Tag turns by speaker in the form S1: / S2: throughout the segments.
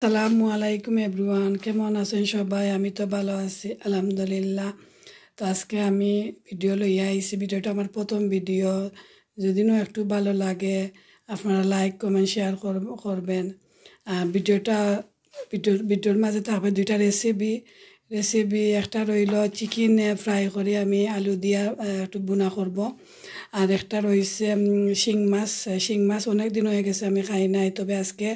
S1: আসসালামু আলাইকুম এভরিওয়ান, কেমন আছেন সবাই? আমি তো ভালো আছি আলহামদুলিল্লাহ। তো আজকে আমি ভিডিও লইয়া আইছি। ভিডিওটা আমার প্রথম ভিডিও। যদিও একটু ভালো লাগে আপনারা লাইক কমেন্ট শেয়ার করবেন। ভিডিওর মাঝে থাকবে দুইটা রেসিপি একটা রইল চিকেন ফ্রাই করে আমি আলু দিয়া একটু বুনা করব। আর একটা রয়েছে শিং মাছ অনেক দিন হয়ে গেছে আমি খাই নাই, তবে আজকে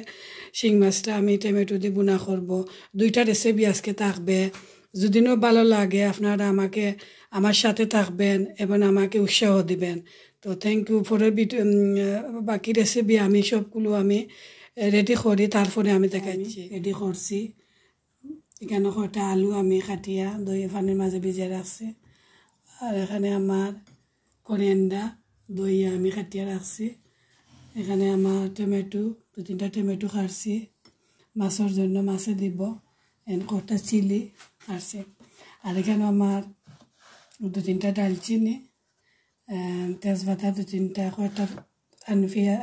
S1: শিং মাছটা আমি টমেটো দিয়ে বুনা করব। দুইটা রেসিপি আজকে থাকবে। যদিও ভালো লাগে আপনারা আমার সাথে থাকবেন এবং আমাকে উৎসাহ দিবেন। তো থ্যাংক ইউ ফরের বাকি রেসিপি আমি সবগুলো আমি রেডি করি, তারপরে আমি দেখাচ্ছি। রেডি করছি এখানে কটা আলু আমি কাটিয়া দই পানির মাঝে ভিজিয়ে রাখছি। আর এখানে আমার করিয়েন্ডা দই আমি কাটিয়ে রাখছি। এখানে আমার টমেটো 2-3টা টমেটো কাটছি মাছের জন্য, মাছে দিব। কটা চিলি কাটছি। আর এখানে আমার 2-3টা ডালচিনি, তেজপাতা 2-3টা, কয়টা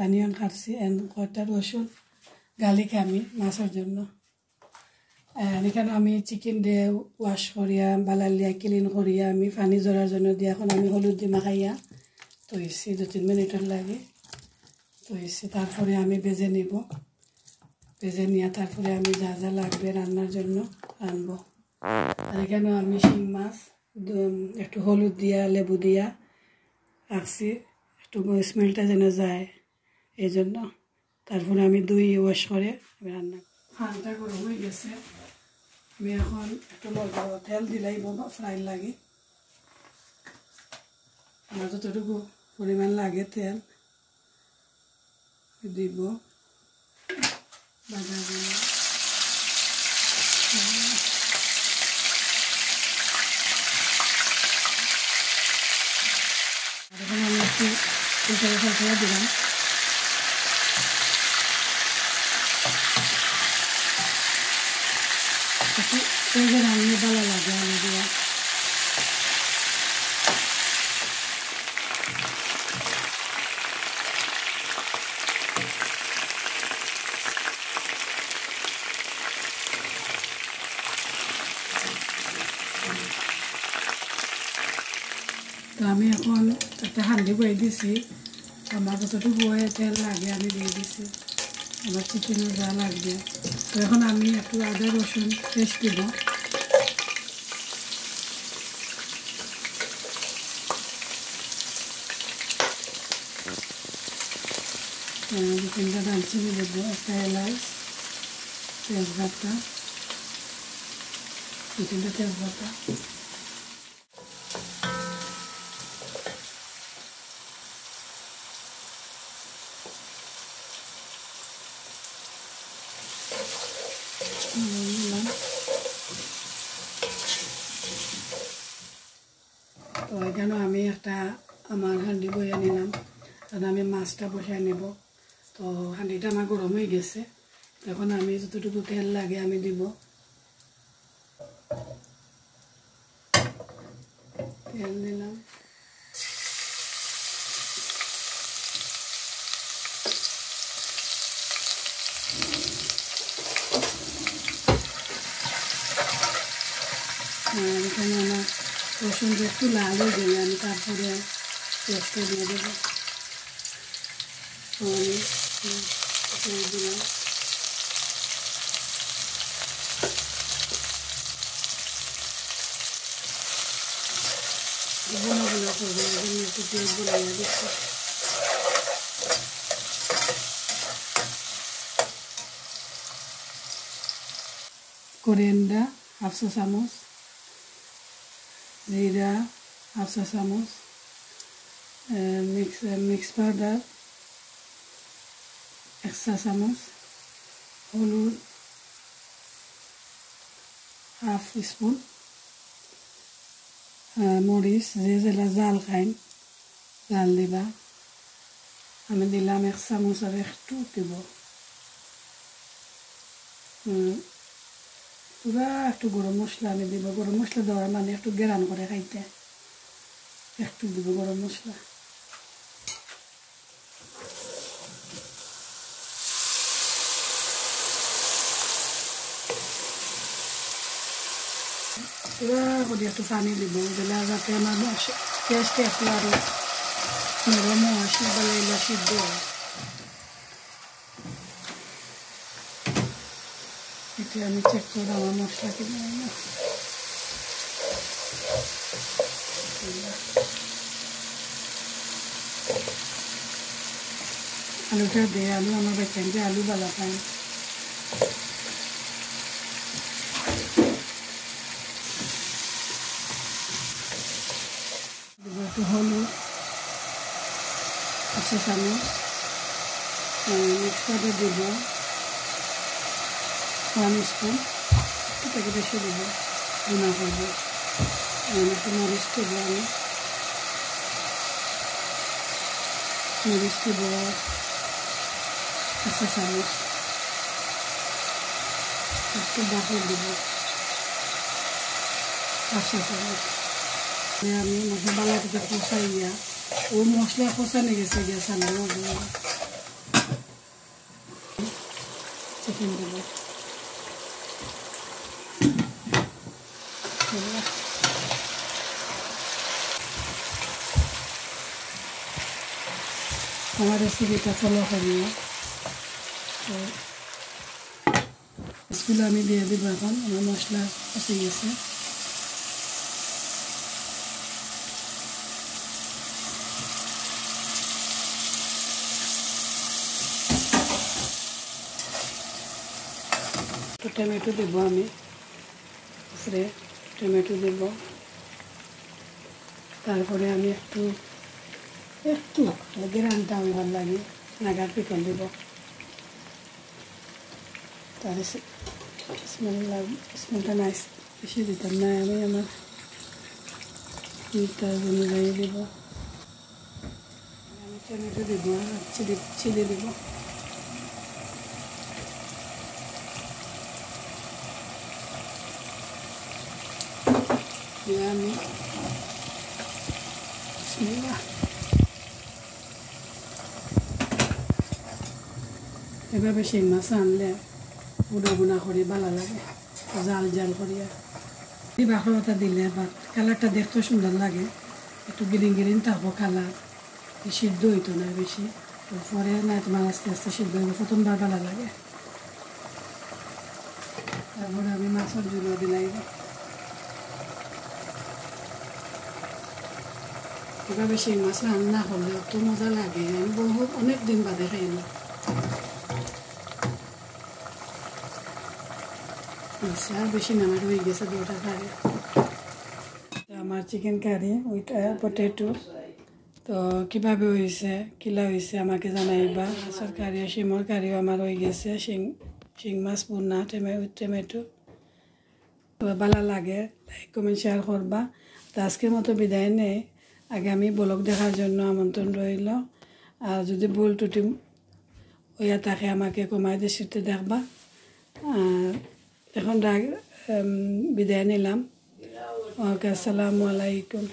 S1: অনিয়ন কাটছি, কয়টা রসুন গার্লিক আমি মাছের জন্য। এখানে আমি চিকেন দিয়ে ওয়াশ করিয়া বালালিয়া ক্লিন করিয়া আমি পানি জড়ার জন্য দিয়ে এখন আমি হলুদ দিয়ে মাখাইয়া তৈছি 2-3 মিনিটের লাগে তৈছি। তারপরে আমি ভেজে নিব। ভেজে নিয়ে তারপরে আমি যা যা লাগবে রান্নার জন্য আনবো। আর এখানেও আমি শিং মাছ একটু হলুদ দিয়া লেবু দিয়া রাখছি, একটু স্মেলটা যেন যায় এই জন্য। তারপরে আমি দই ওয়াশ করে রান্না। পানটা গরম হয়ে গেছে, আমি এখন একটু তেল দিলাই ফ্রাই লাগে। আমার যতটুকু পরিমাণ লাগে তেল দিব। এখন আমি একটু দিলাম। রান্না ভালো লাগে আলু দিয়া। তো আমি এখন একটা হান্ডি বয়ে দিছি, আমার যতটুকু তেল লাগে আমি দিয়ে দিছি, আমার চিকেনও যা লাগবে। তো এখন আমি একটু আদা রসুন পেস্ট দিব। চিকেনটা দালচিনি দেব, একটা এলাচ, তেজপাতা, 2-3টা তেজপাতা। তো এখানে আমি একটা আমার হাঁডি বইয়া নিলাম, কারণ আমি মাছটা বসাই নেব। তো হাঁডিটা আমার গরম হয়ে গেছে, তখন আমি যতটুকু তেল লাগে আমি দিব। তেল দিলাম, এখানে আমার রসুনটা একটু লাল হয়ে গেলে আমি তারপরে পেঁয়াজটা দিয়ে দেবো। আমি দিলাম। বোনা করবো, একটু পেঁয়াজ বোনাইয়া দিচ্ছি। করিয়েন্ডা 1/2 চা চামচ, জিরা 1/2 চা চামচ, মিক্স পাউডার 1 চা চামচ, হলুদ 1/2 স্পুন, মরিচ যে যেটা জাল খাইন জাল দিবা। আমি দিলাম 1 চামচ আর একটু দিব। পুরা একটু গরম মশলা আমি দিব। গরম মশলা দেওয়ার মানে একটু গেরান করে খাইতে একটু দিব গরম মশলা। পুরা করে একটু পানি দিব দিলে যাতে আমার পেঁয়াজটা একটু আরও নরমও আসে বলে এগুলো সিদ্ধ হয়। এটা আমি চেক করে আমার মশলা কিনে আলুটা দিয়ে আলু আমার বেছেন যে আলু বালা পাই একটু হলুদ আছে চামচ মিক্স করে দিব 1 স্পুন এটাকে বেশি দেব গুঁড়া করবো একটু মরিচ দেবো আমি মরিচ দেবো আছে চামচ একটু বাকি দেব আছে চামচ আমি মশলা থেকে কষাইয়া ও মশলা কষানো গেছে গেছে চিকেন দেব আমার রেসিপিটা ফলো করিও তো স্কুলে আমি দিয়ে দিব এখন আমার মশলা কষে গেছে টমেটো দেব আমি উপরে টমেটো দেব তারপরে আমি একটু গ্রানটা আমি ভালো লাগে নাগার পিকল দেব তার স্মেলটা নাইস বেশি দিতাম না আমি আমার অনুযায়ী দেব আমি টমেটো দেব চিলি দেব আমি এভাবে শিং মাছ আনলে বুনা বুনা করে ভালো লাগে জাল জাল করিয়া বাখরতা দিলে বা কালারটা দেখতে সুন্দর লাগে একটু গ্রিন গ্রিন থাকবো কালার সিদ্ধ হইতো না বেশি পরে না তোমার আস্তে আস্তে সিদ্ধ হইব প্রথমবার ভালো লাগে তারপরে আমি মাছের জুলো দিলাই এভাবে শিং মাছ রান্না করলে অত মজা লাগে আমি অনেক দিন বাদে খাই না আর বেশি নামার হয়ে গেছে 2টা কারি আমার চিকেন কারি উইথ পটেটো তো কীভাবে হয়েছে কিলা হয়েছে আমাকে জানাইবা মাছের কারি শিমর কারিও আমার হয়ে গেছে শিং মাছ বোনা টমেটো তো ভালো লাগে লাইক কমেন্ট শেয়ার করবা তো আজকের মতো বিদায় নেই আগামী ব্লগ দেখার জন্য আমন্ত্রণ রইল আর যদি ভুল টুটি হইয়া থাকে আমাকে কমাই দৃষ্টিতে দেখবা এখন বিদায় নিলাম ওকে আসসালামু আলাইকুম।